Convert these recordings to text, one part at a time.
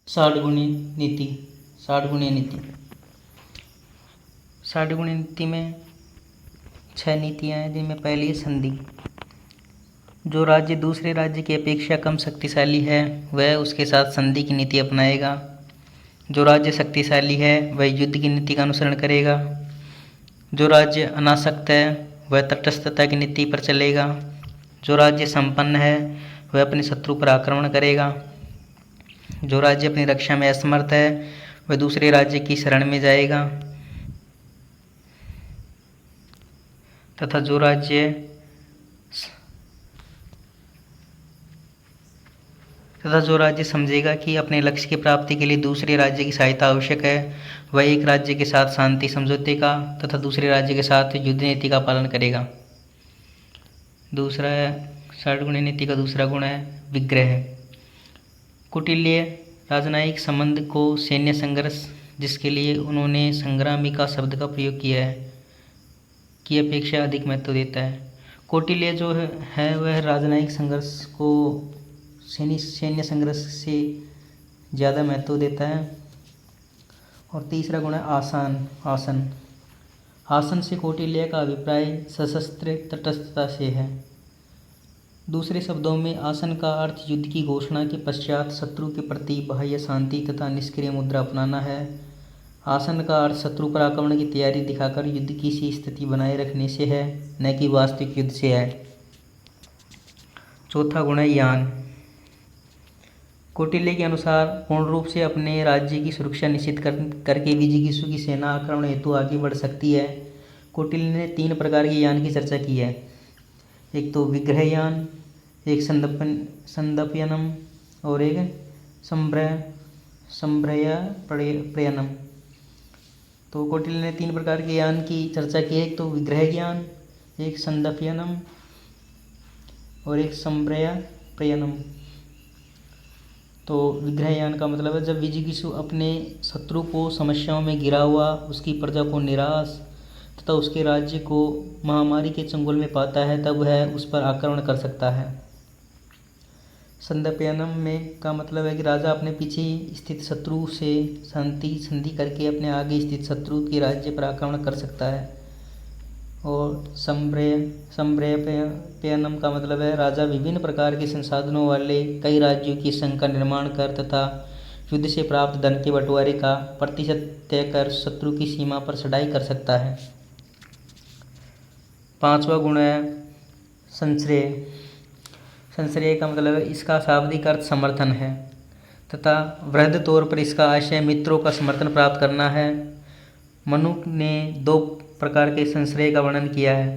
षाटगुणी नीति। षाटगुणी नीति 60 गुणी नीति में 6 नीतियाँ हैं, जिनमें पहली है संधि। जो राज्य दूसरे राज्य की अपेक्षा कम शक्तिशाली है वह उसके साथ संधि की नीति अपनाएगा। जो राज्य शक्तिशाली है वह युद्ध की नीति का अनुसरण करेगा। जो राज्य अनासक्त है वह तटस्थता की नीति पर चलेगा। जो राज्य संपन्न है वह अपने शत्रु पर आक्रमण करेगा। जो राज्य अपनी रक्षा में असमर्थ है वह दूसरे राज्य की शरण में जाएगा। तथा जो राज्य समझेगा कि अपने लक्ष्य की प्राप्ति के लिए दूसरे राज्य की सहायता आवश्यक है वह एक राज्य के साथ शांति समझौते का तथा दूसरे राज्य के साथ युद्ध नीति का पालन करेगा। दूसरा है 60 गुणी नीति का दूसरा गुण है विग्रह। कौटिल्य राजनयिक संबंध को सैन्य संघर्ष, जिसके लिए उन्होंने संग्रामिका शब्द का प्रयोग किया है, की अपेक्षा अधिक महत्व देता है। कौटिल्य जो है वह राजनयिक संघर्ष को सैन्य संघर्ष से ज़्यादा महत्व देता है। और तीसरा गुण है आसन। आसन से कौटिल्य का अभिप्राय सशस्त्र तटस्थता से है। दूसरे शब्दों में आसन का अर्थ युद्ध की घोषणा के पश्चात शत्रु के प्रति बाह्य शांति तथा निष्क्रिय मुद्रा अपनाना है। आसन का अर्थ शत्रु पर आक्रमण की तैयारी दिखाकर युद्ध की सी स्थिति बनाए रखने से है, न कि वास्तविक युद्ध से है। चौथा गुण है यान। कौटिल्य के अनुसार पूर्ण रूप से अपने राज्य की सुरक्षा निश्चित करके विजिगीषु की सेना आक्रमण हेतु आगे बढ़ सकती है। कौटिल्य ने 3 प्रकार के यान की चर्चा की है। एक तो विग्रह यान, एक संदपयनम और एक संभ्रय प्रयनम। तो कौटिल्य ने 3 प्रकार के यान की चर्चा की है। एक तो विग्रह यान, एक संदपयनम और एक संभ्रय प्रयनम। तो विग्रह यान का मतलब है जब विजिगीषु अपने शत्रु को समस्याओं में घिरा हुआ, उसकी प्रजा को निराश तथा उसके राज्य को महामारी के चंगुल में पाता है, तब वह उस पर आक्रमण कर सकता है। संदपयनम में का मतलब है कि राजा अपने पीछे स्थित शत्रु से शांति संधि करके अपने आगे स्थित शत्रु के राज्य पर आक्रमण कर सकता है। और संभ्रयपयनम का मतलब है राजा विभिन्न प्रकार के संसाधनों वाले कई राज्यों की संघ का निर्माण कर तथा युद्ध से प्राप्त धन के बंटवारे का प्रतिशत तय कर शत्रु की सीमा पर चढ़ाई कर सकता है। 5वां गुण है संश्रय। संश्रय का मतलब है इसका शाब्दिक अर्थ समर्थन है तथा वृहद तौर पर इसका आशय मित्रों का समर्थन प्राप्त करना है। मनु ने 2 प्रकार के संश्रय का वर्णन किया है।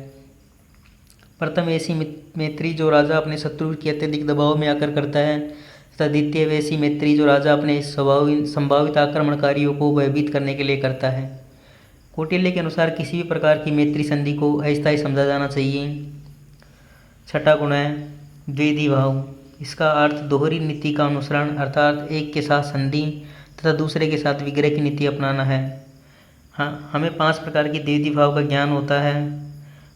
प्रथम ऐसी मैत्री जो राजा अपने शत्रु के अत्यधिक दबाव में आकर करता है तथा द्वितीय वैसी मैत्री जो राजा अपने संभावित आक्रमणकारियों को भयभीत करने के लिए करता है। कौटिल्य के अनुसार किसी भी प्रकार की मैत्री संधि को अस्थायी समझा जाना चाहिए। 6ठा गुण है द्विधि भाव। इसका अर्थ दोहरी नीति का अनुसरण अर्थात एक के साथ संधि तथा दूसरे के साथ विग्रह की नीति अपनाना है। हाँ, हमें 5 प्रकार की द्विधि भाव का ज्ञान होता है।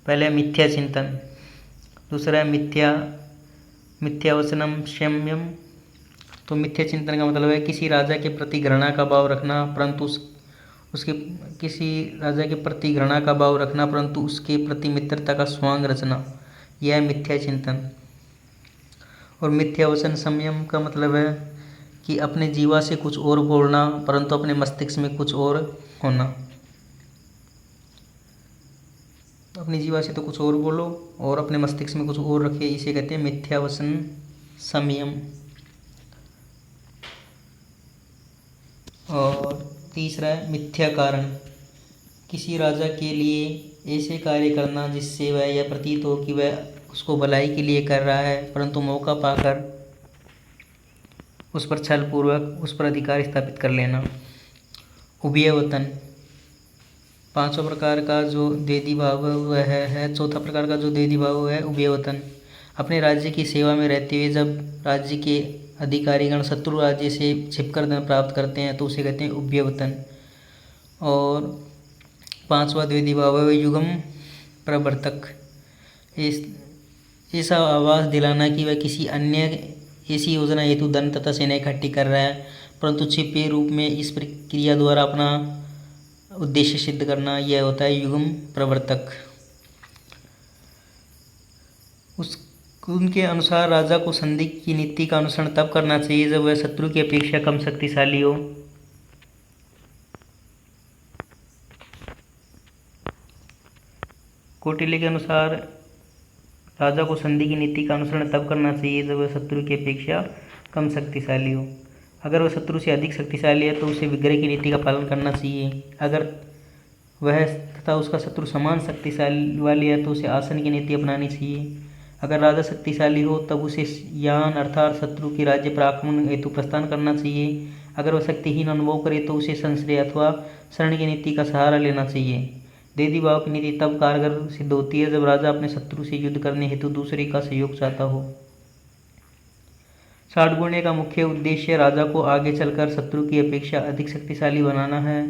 पहले मिथ्या चिंतन, दूसरा है मिथ्यावचनम संयम। तो मिथ्या चिंतन का मतलब है किसी राजा के प्रति घृणा का भाव रखना परंतु उसके प्रति मित्रता का स्वांग रचना, यह है मिथ्या चिंतन। और मिथ्यावचन संयम का मतलब है कि अपने जीवा से कुछ और बोलना परंतु अपने मस्तिष्क में कुछ और होना। अपनी जीवा से तो कुछ और बोलो और अपने मस्तिष्क में कुछ और रखे, इसे कहते हैं मिथ्यावचन संयम। और तीसरा है मिथ्या कारण। किसी राजा के लिए ऐसे कार्य करना जिससे वह यह प्रतीत हो कि वह उसको भलाई के लिए कर रहा है परंतु मौका पाकर उस पर छलपूर्वक उस पर अधिकार स्थापित कर लेना। उभयवतन। 5वां प्रकार का जो द्विधि भाव वह है। चौथा प्रकार का जो द्विधि भाव है उभयवतन। अपने राज्य की सेवा में रहते हुए जब राज्य के अधिकारीगण शत्रु राज्य से छिपकर धन प्राप्त करते हैं तो उसे कहते हैं उभयवतन। और 5वां द्विधि भाव है युगम प्रवर्तक। ऐसा आवास दिलाना कि वह किसी अन्य ऐसी योजना हेतु धन तथा सेना इकट्ठी कर रहा है परंतु छिपे रूप में इस प्रक्रिया द्वारा अपना उद्देश्य सिद्ध करना, यह होता है युग्म प्रवर्तक। उनके अनुसार राजा को संधि की नीति का अनुसरण तब करना चाहिए जब वह शत्रु की अपेक्षा कम शक्तिशाली हो। कौटिल्य के अनुसार राजा को संधि की नीति का अनुसरण तब करना चाहिए जब वह शत्रु की अपेक्षा कम शक्तिशाली हो। अगर वह शत्रु से अधिक शक्तिशाली है तो उसे विग्रह की नीति का पालन करना चाहिए। अगर वह तथा उसका शत्रु समान शक्तिशाली वाली है तो उसे आसन की नीति अपनानी चाहिए। अगर राजा शक्तिशाली हो तब उसे यान अर्थात शत्रु के राज्य पर आक्रमण हेतु प्रस्थान करना चाहिए। अगर वह शक्तिहीन अनुभव करे तो उसे संश्रय अथवा शरण की नीति का सहारा लेना चाहिए। देदी भाव की नीति तब कारगर सिद्ध होती है जब राजा अपने शत्रु से युद्ध करने हेतु दूसरे का सहयोग चाहता हो। षाड्गुण्य का मुख्य उद्देश्य राजा को आगे चलकर शत्रु की अपेक्षा अधिक शक्तिशाली बनाना है।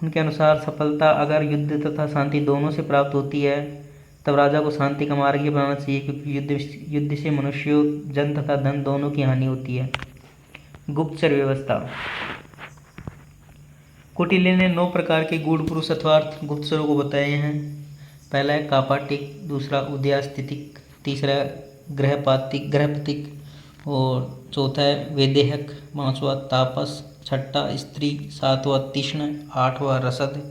उनके अनुसार सफलता अगर युद्ध तथा शांति दोनों से प्राप्त होती है तब राजा को शांति का मार्ग ही बनाना चाहिए, क्योंकि युद्ध से मनुष्यों, जन तथा धन दोनों की हानि होती है। गुप्तचर व्यवस्था। कौटिल्य ने 9 प्रकार के गूढ़ पुरुष अथवा गुप्तचरों को बताए हैं। पहला है कापाटिक, दूसरा उदयास्थितिक, तीसरा ग्रहपतिक और चौथा है वेदेहक, 5वां तापस, 6ठा स्त्री, 7वां तीक्ष्ण, 8वां रसद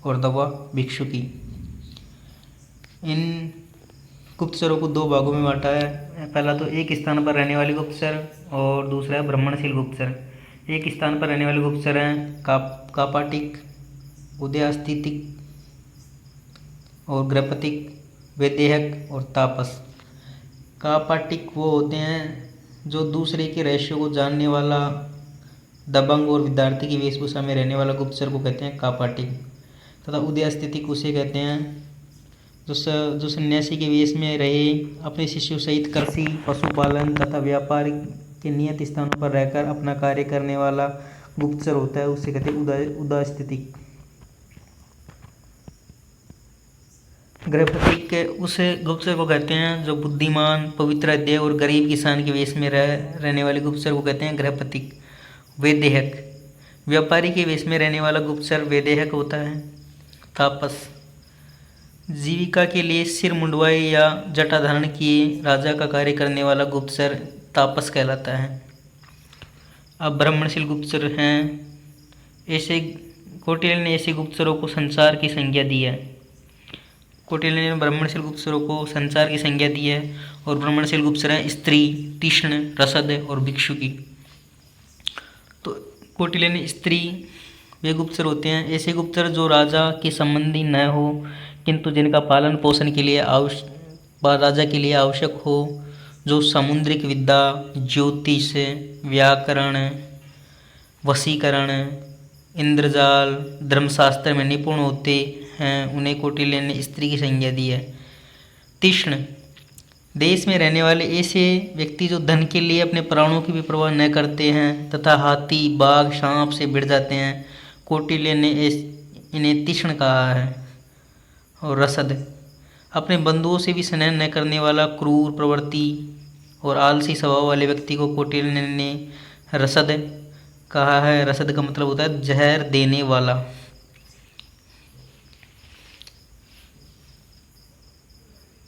और 10वां भिक्षुकी। इन गुप्तचरों को 2 भागों में बांटा है। पहला तो एक स्थान पर रहने वाले गुप्तचर और दूसरा है ब्राह्मणशील गुप्तचर। एक स्थान पर रहने वाले गुप्तचर हैं कापाटिक, उदयास्थितिक और ग्रहपतिक, वेदेहक और तापस। कापाटिक वो होते हैं जो दूसरे के रहस्यों को जानने वाला दबंग और विद्यार्थी की वेशभूषा में रहने वाला गुप्तचर को कहते हैं कापाटिक। तथा उदयास्थितिक उसे कहते हैं जो सन्यासी के वेश में रहे, अपने शिष्यों सहित कृषि, पशुपालन तथा व्यापार के नियत स्थानों पर रहकर अपना कार्य करने वाला गुप्तचर होता है, उसे कहते हैं उदयास्थितिक। ग्रहपतिक उस गुप्तचर को कहते हैं जो बुद्धिमान, पवित्र, अध्यय और गरीब किसान के वेश में रहने वाले गुप्तचर को कहते हैं ग्रहपतिक। वेदेहक व्यापारी के वेश में रहने वाला गुप्तचर वेदेहक होता है। तापस जीविका के लिए सिर मुंडवाए या जटा धारण किए राजा का कार्य करने वाला गुप्तचर तापस कहलाता है। अब ब्राह्मणशील गुप्तचर हैं। ऐसे कौटिल्य ने ऐसे गुप्तचरों को संसार की संज्ञा दी है। कौटिल्य ने ब्राह्मणशील गुप्तचरों को संसार की संज्ञा दी है और ब्राह्मणशील गुप्तचर हैं स्त्री, तीक्ष्ण, रसद और भिक्षुकी। तो कौटिल्य ने स्त्री वे गुप्तचर होते हैं ऐसे गुप्तचर जो राजा के संबंधी न हो किंतु जिनका पालन पोषण के लिए राजा के लिए आवश्यक हो, जो सामुद्रिक विद्या, ज्योतिष, व्याकरण, वशीकरण, इंद्रजाल, धर्मशास्त्र में निपुण होते हैं, उन्हें कौटिल्य ने स्त्री की संज्ञा दी है। तीक्ष्ण देश में रहने वाले ऐसे व्यक्ति जो धन के लिए अपने प्राणों की भी परवाह न करते हैं तथा हाथी, बाघ, सांप से भिड़ जाते हैं, कौटिल्य ने इन्हें तीक्ष्ण कहा है। और रसद अपने बंधुओं से भी स्नेह न करने वाला क्रूर प्रवृत्ति और आलसी स्वभाव वाले व्यक्ति को कौटिल्य ने रसद कहा है। रसद का मतलब होता है जहर देने वाला।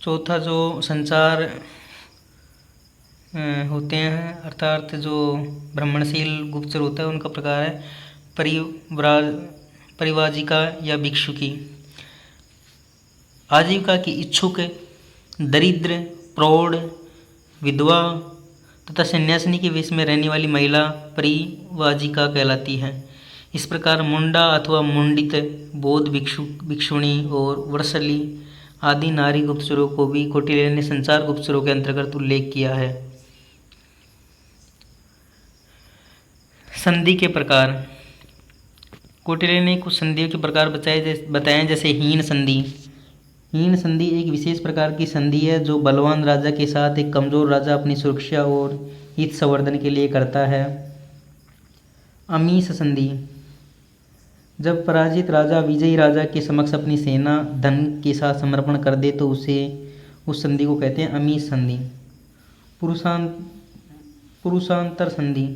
चौथा जो संचार होते हैं अर्थात जो ब्राह्मणशील गुप्तचर होता है उनका प्रकार है परिवाजिका या भिक्षुकी। आजीविका की इच्छुक, दरिद्र, प्रौढ़, विधवा तथा सन्यासिनी के वेश में रहने वाली महिला परिवाजिका कहलाती है। इस प्रकार मुंडा अथवा मुंडित, बौद्ध भिक्षुणी और वत्सली आदि नारी गुप्तचरों को भी कौटिल्य ने संचार गुप्तचरों के अंतर्गत उल्लेख किया है। संधि के प्रकार। कौटिल्य ने कुछ संधियों के प्रकार बताए जैसे हीन संधि। हीन संधि एक विशेष प्रकार की संधि है जो बलवान राजा के साथ एक कमजोर राजा अपनी सुरक्षा और हित संवर्धन के लिए करता है। अमीश संधि जब पराजित राजा विजयी राजा के समक्ष अपनी सेना धन के साथ समर्पण कर दे तो उस संधि को कहते हैं अमीश संधि। पुरुषांतर संधि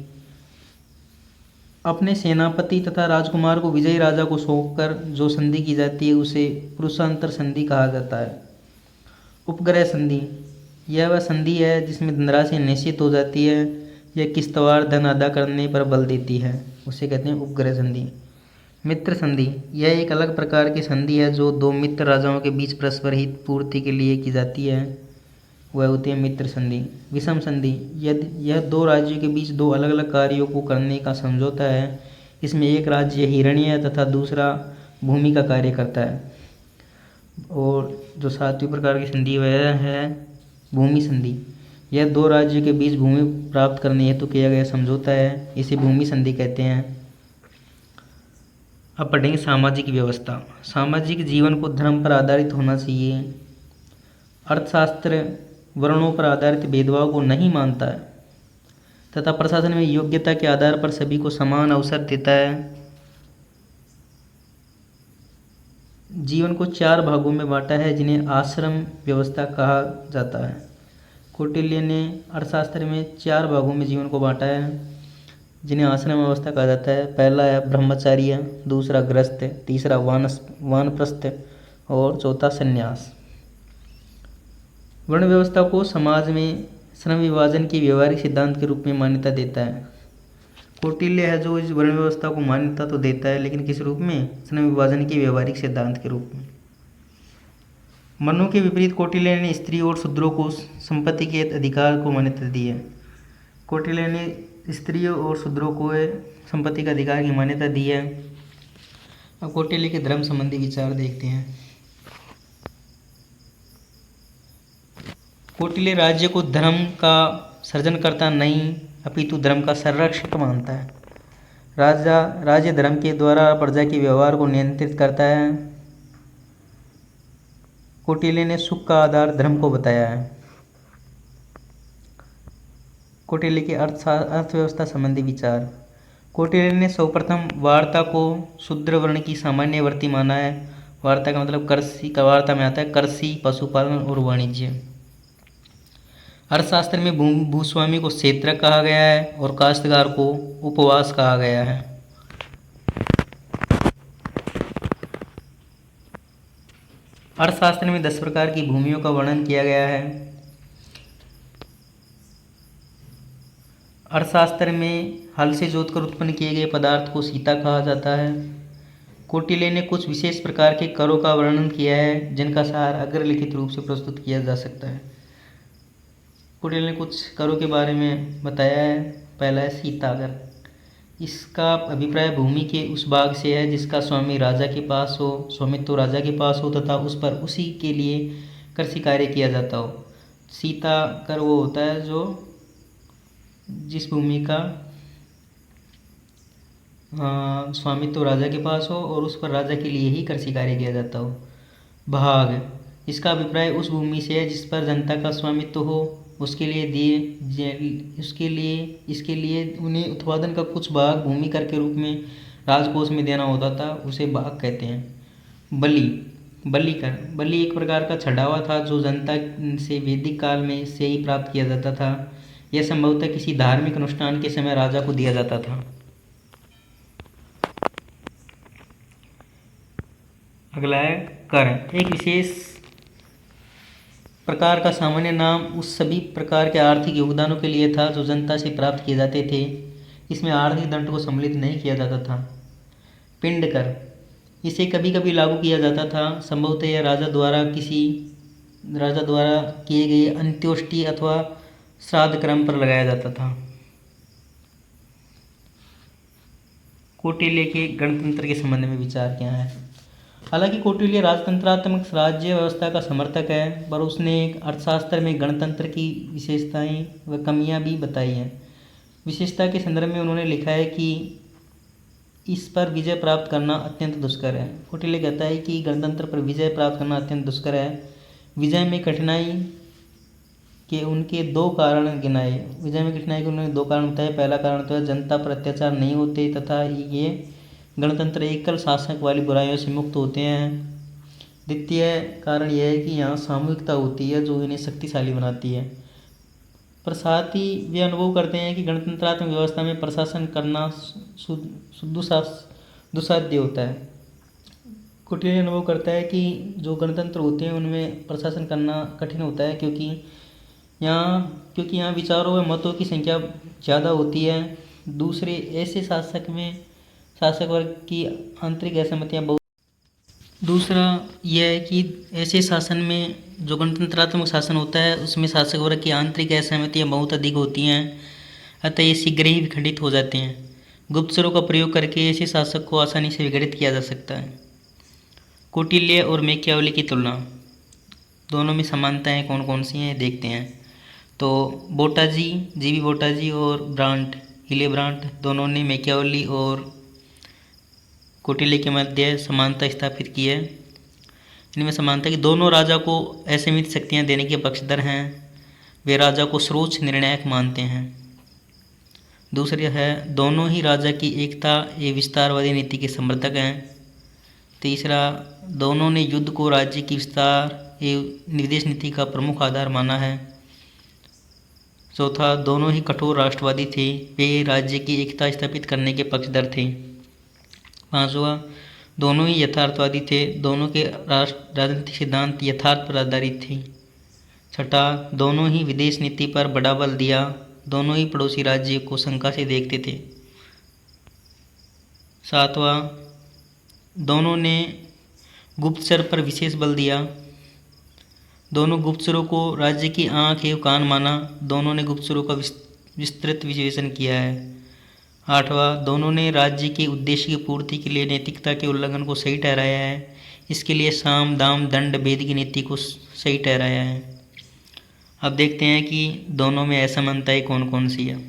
अपने सेनापति तथा राजकुमार को विजयी राजा को सौंपकर जो संधि की जाती है उसे पुरुषांतर संधि कहा जाता है। उपग्रह संधि, यह वह संधि है जिसमें धनराशि निश्चित हो जाती है, यह किस्तवार धन अदा करने पर बल देती है, उसे कहते हैं उपग्रह संधि। मित्र संधि, यह एक अलग प्रकार की संधि है जो दो मित्र राजाओं के बीच परस्पर हित पूर्ति के लिए की जाती है, वह होती है मित्र संधि। विषम संधि, यह दो राज्यों के बीच दो अलग अलग कार्यों को करने का समझौता है। इसमें एक राज्य हिरण्य तथा दूसरा भूमि का कार्य करता है। और जो सातवीं प्रकार की संधि वह है भूमि संधि, यह दो राज्यों के बीच भूमि प्राप्त करने हेतु किया गया समझौता है, इसे भूमि संधि कहते हैं। अब पढ़ेंगे सामाजिक व्यवस्था। सामाजिक जीवन को धर्म पर आधारित होना चाहिए। अर्थशास्त्र वर्णों पर आधारित भेदभाव को नहीं मानता है तथा प्रशासन में योग्यता के आधार पर सभी को समान अवसर देता है। जीवन को चार भागों में बांटा है जिन्हें आश्रम व्यवस्था कहा जाता है। कौटिल्य ने अर्थशास्त्र में चार भागों में जीवन को बांटा है जिन्हें आश्रम व्यवस्था कहा जाता है। पहला है ब्रह्मचर्य, दूसरा गृहस्थ, तीसरा वानप्रस्थ और चौथा संन्यास। वर्ण व्यवस्था को समाज में श्रम विभाजन के व्यवहारिक सिद्धांत के रूप में मान्यता देता है। कौटिल्य है जो इस वर्ण व्यवस्था को मान्यता तो देता है लेकिन किस रूप में? श्रम विभाजन के व्यवहारिक सिद्धांत के रूप में। मनु के विपरीत कौटिल्य ने स्त्री और शूद्रों को संपत्ति के अधिकार को मान्यता दी है। कौटिल्य ने स्त्रियों और शूद्रों को संपत्ति का अधिकार की मान्यता दी है। अब कौटिल्य के धर्म संबंधी विचार देखते हैं। कौटिल्य राज्य को धर्म का सृजनकर्ता नहीं अपितु धर्म का संरक्षक मानता है। राज्य धर्म के द्वारा प्रजा के व्यवहार को नियंत्रित करता है। कौटिल्य ने सुख का आधार धर्म को बताया है। कौटिल्य के अर्थव्यवस्था संबंधी विचार। कौटिल्य ने सर्वप्रथम वार्ता को शूद्र वर्ण की सामान्य वृत्ति माना है। वार्ता का मतलब कृषि का, वार्ता में आता है कृषि, पशुपालन और वाणिज्य। अर्थशास्त्र में भूस्वामी को क्षेत्रक कहा गया है और काश्तकार को उपवास कहा गया है। अर्थशास्त्र में 10 प्रकार की भूमियों का वर्णन किया गया है। अर्थशास्त्र में हल से जोतकर उत्पन्न किए गए पदार्थ को सीता कहा जाता है। कौटिल्य ने कुछ विशेष प्रकार के करों का वर्णन किया है जिनका सार अग्रलिखित रूप से प्रस्तुत किया जा सकता है। कौटिल्य ने कुछ करों के बारे में बताया है। पहला है सीता कर। इसका अभिप्राय भूमि के उस भाग से है जिसका स्वामी राजा के पास हो, स्वामित्व राजा के पास हो तथा उस पर उसी के लिए कृषि कार्य किया जाता हो। सीता कर वो होता है जो जिस भूमि का स्वामित्व राजा के पास हो और उस पर राजा के लिए ही कृषि कार्य किया जाता हो। भाग, इसका अभिप्राय उस भूमि से है जिस पर जनता का स्वामित्व हो, इसके लिए उन्हें उत्पादन का कुछ भाग भूमि कर के रूप में राजकोष में देना होता था, उसे भाग कहते हैं। बलि कर, बलि एक प्रकार का छढ़ावा था जो जनता से वैदिक काल में से ही प्राप्त किया जाता था। यह संभवतः किसी धार्मिक अनुष्ठान के समय राजा को दिया जाता था। अगला है कर, एक विशेष प्रकार का सामान्य नाम उस सभी प्रकार के आर्थिक योगदानों के लिए था जो जनता से प्राप्त किए जाते थे। इसमें आर्थिक दंड को सम्मिलित नहीं किया जाता था। पिंड कर, इसे कभी कभी लागू किया जाता था। संभवतः यह राजा द्वारा किए गए अंत्योष्टि अथवा श्राद्ध क्रम पर लगाया जाता था। कौटिल्य के गणतंत्र के संबंध में विचार क्या है? हालांकि कौटिल्य राजतंत्रात्मक राज्य व्यवस्था का समर्थक है पर उसने अर्थशास्त्र में गणतंत्र की विशेषताएं व कमियां भी बताई हैं। विशेषता के संदर्भ में उन्होंने लिखा है कि इस पर विजय प्राप्त करना अत्यंत दुष्कर है। कौटिल्य कहता है कि गणतंत्र पर विजय प्राप्त करना अत्यंत दुष्कर है। विजय में कठिनाई के उनके दो कारण गिनाए। विजय में कठिनाई के उन्होंने दो कारण बताए। पहला कारण तो है जनता पर अत्याचार नहीं होते तथा ये गणतंत्र एकल शासक वाली बुराइयों से मुक्त होते हैं। द्वितीय कारण यह है कि यहाँ सामूहिकता होती है जो इन्हें शक्तिशाली बनाती है। पर साथ ही वे अनुभव करते हैं कि गणतंत्रात्मक व्यवस्था में प्रशासन करना दुस्साध्य होता है। कौटिल्य अनुभव करता है कि जो गणतंत्र होते हैं उनमें प्रशासन करना कठिन होता है, क्योंकि यहाँ विचारों व मतों की संख्या ज़्यादा होती है। दूसरे ऐसे शासक वर्ग की आंतरिक असहमतियाँ बहुत। दूसरा यह है कि ऐसे शासन में जो गणतंत्रात्मक शासन होता है उसमें शासक वर्ग की आंतरिक असहमतियाँ बहुत अधिक होती हैं, अतः ये शीघ्र ही विखंडित हो जाते हैं। गुप्तचरों का प्रयोग करके ऐसे शासक को आसानी से विघटित किया जा सकता है। कौटिल्य और मैकियावेली की तुलना, दोनों में समानताएं कौन कौन सी हैं देखते हैं। तो जीवी बोटाजी और हिलेब्रांट दोनों ने मैकियावेली और कौटिल्य के मध्य समानता स्थापित की है। इनमें समानता कि दोनों राजा को असीमित शक्तियां देने के पक्षधर हैं, वे राजा को सर्वोच्च निर्णायक मानते हैं। दूसरी है दोनों ही राजा की एकता एवं विस्तारवादी नीति के समर्थक हैं। तीसरा, दोनों ने युद्ध को राज्य की विस्तार एवं निर्देश नीति का प्रमुख आधार माना है। चौथा, दोनों ही कठोर राष्ट्रवादी थे, वे राज्य की एकता स्थापित करने के पक्षधर थे। पांचवा, दोनों ही यथार्थवादी थे, दोनों के राजनीतिक सिद्धांत यथार्थ पर आधारित थे। छठा, दोनों ही विदेश नीति पर बड़ा बल दिया, दोनों ही पड़ोसी राज्य को शंका से देखते थे। सातवां, दोनों ने गुप्तचर पर विशेष बल दिया, दोनों गुप्तचरों को राज्य की आंख एवं कान माना, दोनों ने गुप्तचरों का विस्तृत विश्लेषण किया है। आठवां, दोनों ने राज्य के उद्देश्य की पूर्ति के लिए नैतिकता के उल्लंघन को सही ठहराया है, इसके लिए साम दाम दंड भेद की नीति को सही ठहराया है। अब देखते हैं कि दोनों में असमानताएं कौन कौन सी है।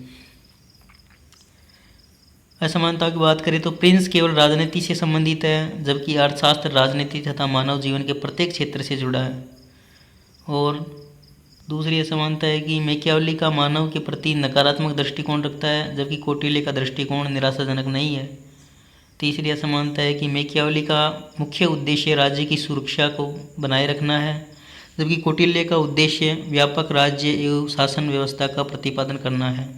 असमानता की बात करें तो प्रिंस केवल राजनीति से संबंधित है, जबकि अर्थशास्त्र राजनीति तथा मानव जीवन के प्रत्येक क्षेत्र से जुड़ा है। और दूसरी असमानता है कि मैकियावेली का मानव के प्रति नकारात्मक दृष्टिकोण रखता है, जबकि कौटिल्य का दृष्टिकोण निराशाजनक नहीं है। तीसरी असमानता है कि मैकियावेली का मुख्य उद्देश्य राज्य की सुरक्षा को बनाए रखना है, जबकि कौटिल्य का उद्देश्य व्यापक राज्य एवं शासन व्यवस्था का प्रतिपादन करना है।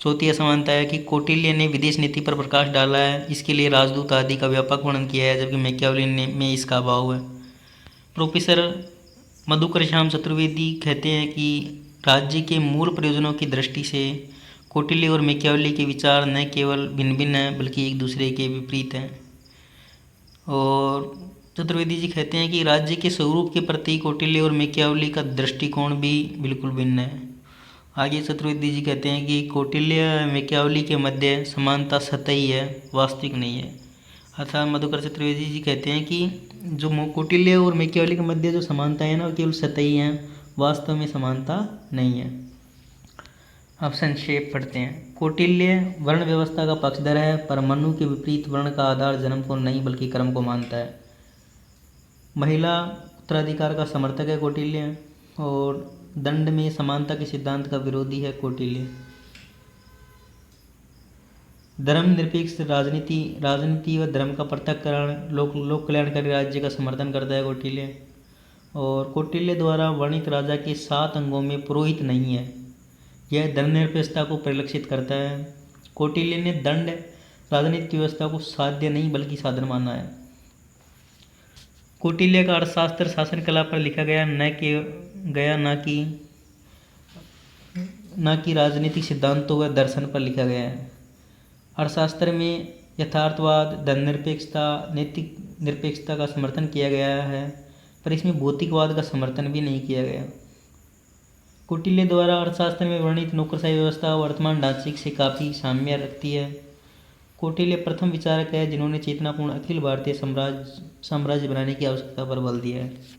चौथी असमानता है कि कौटिल्य ने विदेश नीति पर प्रकाश डाला है, इसके लिए राजदूत आदि का व्यापक वर्णन किया है, जबकि मैकियावेली में इसका अभाव है। प्रोफेसर मधुकर श्याम चतुर्वेदी कहते हैं कि राज्य के मूल प्रयोजनों की दृष्टि से कौटिल्य और मैकियावेली के विचार न केवल भिन्न भिन्न हैं बल्कि एक दूसरे के विपरीत हैं। और चतुर्वेदी जी कहते हैं कि राज्य के स्वरूप के प्रति कौटिल्य और मैकियावेली का दृष्टिकोण भी बिल्कुल भिन्न है। आगे चतुर्वेदी जी कहते हैं कि कौटिल्य और मैकियावेली के मध्य समानता सतही है, वास्तविक नहीं है। अर्थात मधुकर चतुर्वेदी जी कहते हैं कि जो कौटिल्य और मैकियावेली के मध्य जो समानता है ना वो केवल सतही है, वास्तव में समानता नहीं है। अब संक्षेप पढ़ते हैं। कौटिल्य वर्ण व्यवस्था का पक्षधर है, पर मनु के विपरीत वर्ण का आधार जन्म को नहीं बल्कि कर्म को मानता है। महिला उत्तराधिकार का समर्थक है कौटिल्य, और दंड में समानता के सिद्धांत का विरोधी है कौटिल्य। धर्मनिरपेक्ष राजनीति व धर्म का पृथक्करण लोक कल्याणकारी राज्य का समर्थन करता है कौटिल्य। और कौटिल्य द्वारा वर्णित राजा के 7 अंगों में पुरोहित नहीं है, यह धर्मनिरपेक्षता को परिलक्षित करता है। कौटिल्य ने दंड राजनीतिक व्यवस्था को साध्य नहीं बल्कि साधन माना है। कौटिल्य का अर्थशास्त्र शासन कला पर लिखा गया, न कि राजनीतिक सिद्धांतों व दर्शन पर लिखा गया है। अर्थशास्त्र में यथार्थवाद, धर्मनिरपेक्षता, नैतिक निरपेक्षता का समर्थन किया गया है, पर इसमें भौतिकवाद का समर्थन भी नहीं किया गया। कौटिल्य द्वारा अर्थशास्त्र में वर्णित नौकरशाही व्यवस्था वर्तमान ढांचे से काफ़ी साम्य रखती है। कौटिल्य प्रथम विचारक है जिन्होंने चेतनापूर्ण अखिल भारतीय साम्राज्य बनाने की आवश्यकता पर बल दिया है।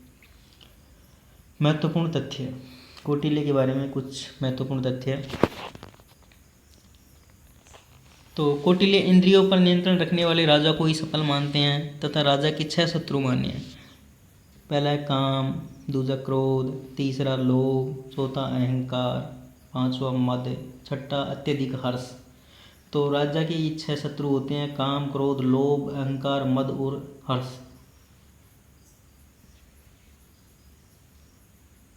महत्वपूर्ण तथ्य, कौटिल्य के बारे में कुछ महत्वपूर्ण तथ्य। तो कौटिल्य इंद्रियों पर नियंत्रण रखने वाले राजा को ही सफल मानते हैं तथा राजा के 6 शत्रु मान्य हैं। पहला है काम, दूसरा क्रोध, तीसरा लोभ, चौथा अहंकार, पांचवा मद, छठा अत्यधिक हर्ष। तो राजा के ये 6 शत्रु होते हैं, काम, क्रोध, लोभ, अहंकार, मद और हर्ष।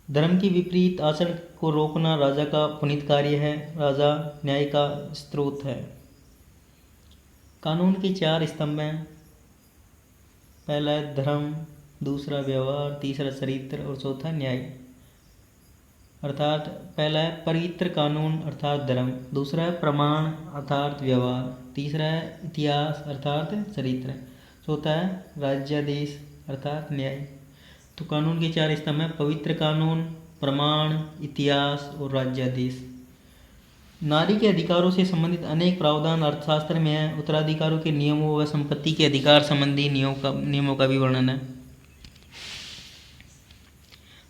धर्म के विपरीत आचरण को रोकना राजा का पुनीत कार्य है। राजा न्याय का स्रोत है। कानून के 4 स्तंभ हैं। पहला है धर्म, दूसरा व्यवहार, तीसरा चरित्र और चौथा न्याय। अर्थात पहला है पवित्र कानून अर्थात धर्म, दूसरा है प्रमाण अर्थात व्यवहार, तीसरा है इतिहास अर्थात चरित्र, चौथा है राज्यादेश अर्थात न्याय। तो कानून के 4 स्तंभ हैं: पवित्र कानून, प्रमाण, इतिहास और राज्यादेश। नारी के अधिकारों से संबंधित अनेक प्रावधान अर्थशास्त्र में है। उत्तराधिकारों के नियमों व संपत्ति के अधिकार संबंधी नियमों का भी वर्णन है।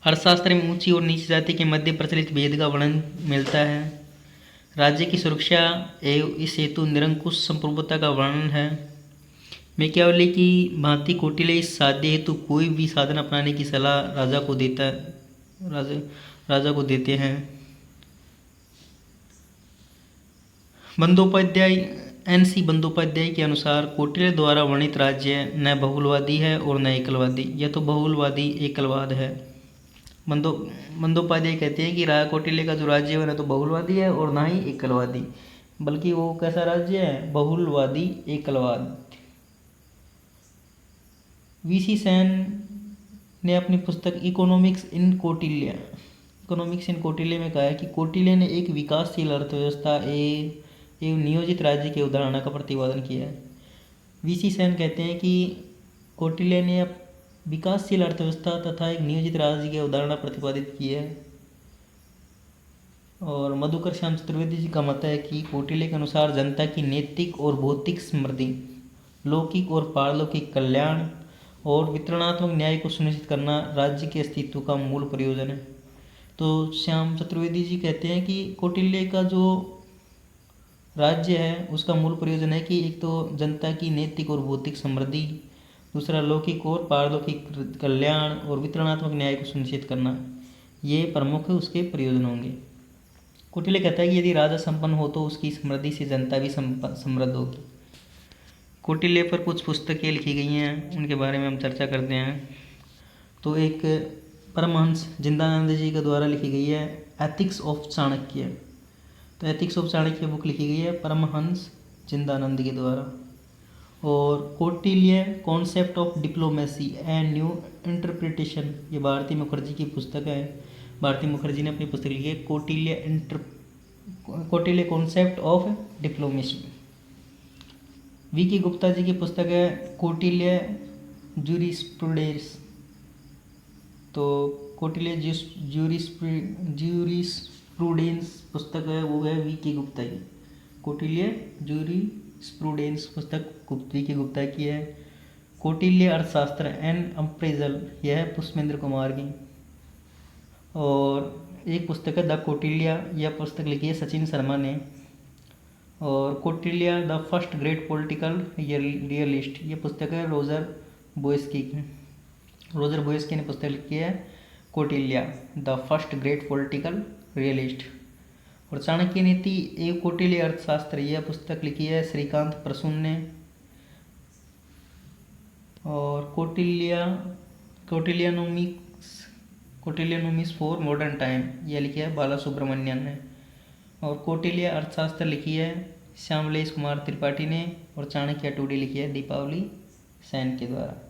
अर्थशास्त्र में ऊंची और नीची जाति के मध्य प्रचलित भेद का वर्णन मिलता है। राज्य की सुरक्षा एवं इस हेतु निरंकुश संप्रभुता का वर्णन है। मैकियावेली की भांति कौटिल्य इस साध्य हेतु कोई भी साधन अपनाने की सलाह राजा को देते हैं। बंदोपाध्याय NC बंदोपाध्याय के अनुसार कौटिल्य द्वारा वर्णित राज्य न बहुलवादी है और न एकलवादी। यह तो बहुलवादी एकलवाद है। बंदोपाध्याय कहते हैं कि राजा कौटिल्य का जो राज्य है न तो बहुलवादी है और ना ही एकलवादी, बल्कि वो कैसा राज्य है? बहुलवादी एकलवाद। VC सेन ने अपनी पुस्तक इकोनॉमिक्स इन कौटिल्य में कहा है कि कौटिल्य ने एक विकासशील अर्थव्यवस्था एवं नियोजित राज्य के उदाहरण का प्रतिपादन किया है। VC सेन कहते हैं कि कौटिल्य ने विकासशील अर्थव्यवस्था तथा एक नियोजित राज्य के उदाहरण प्रतिपादित किए हैं। और मधुकर श्याम चतुर्वेदी जी का मत है कि कौटिल्य के अनुसार जनता की नैतिक और भौतिक समृद्धि, लौकिक और पारलौकिक कल्याण और वितरणात्मक न्याय को सुनिश्चित करना राज्य के अस्तित्व का मूल प्रयोजन है। तो श्याम चतुर्वेदी जी कहते हैं कि कौटिल्य का जो राज्य है उसका मूल प्रयोजन है कि एक तो जनता की नैतिक और भौतिक समृद्धि, दूसरा लौकिक और पारलौकिक कल्याण और वितरणात्मक न्याय को सुनिश्चित करना, ये प्रमुख उसके प्रयोजन होंगे। कौटिल्य कहता है कि यदि राजा संपन्न हो तो उसकी समृद्धि से जनता भी समृद्ध होगी। कौटिल्य पर कुछ पुस्तकें लिखी गई हैं, उनके बारे में हम चर्चा करते हैं। तो एक परमहंस जिंदानंद जी के द्वारा लिखी गई है एथिक्स ऑफ चाणक्य। तो एथिक्स ऑफ चाणक्य बुक लिखी गई है परमहंस जिंदानंद के द्वारा। और Kautilya concept of diplomacy and new interpretation, ये भारती मुखर्जी की पुस्तक है। भारती मुखर्जी ने अपनी पुस्तक लिखी है Kautilya concept of diplomacy. VK Gupta ji की पुस्तक है कौटिल्य जूरिस्प्रूडेंस। तो कौटिल्य जूरिस्प्रूडेंस पुस्तक है वो है VK गुप्ता की। कौटिल्य जूरिस्प्रूडेंस पुस्तक VK गुप्ता की है। कौटिल्य अर्थशास्त्र एंड अप्रेजल, यह है पुष्पेंद्र कुमार की। और एक पुस्तक है द कौटिल्य, यह पुस्तक लिखी है सचिन शर्मा ने। और Kautilya the first great political realist, ये पुस्तक है रोजर बोयस्की ने पुस्तक लिखी है Kautilya the first great political realist. और चाणक्य नीति एवं कौटिल्य अर्थशास्त्र, यह पुस्तक लिखी है श्रीकांत प्रसून ने। और कौटिल्यनोमिक्स फॉर मॉडर्न टाइम, यह लिखी है बाला सुब्रमण्यन ने। और कौटिल्य अर्थशास्त्र लिखी है श्यामलेश कुमार त्रिपाठी ने। और चाणक्य टुडे लिखी है दीपावली सेन के द्वारा।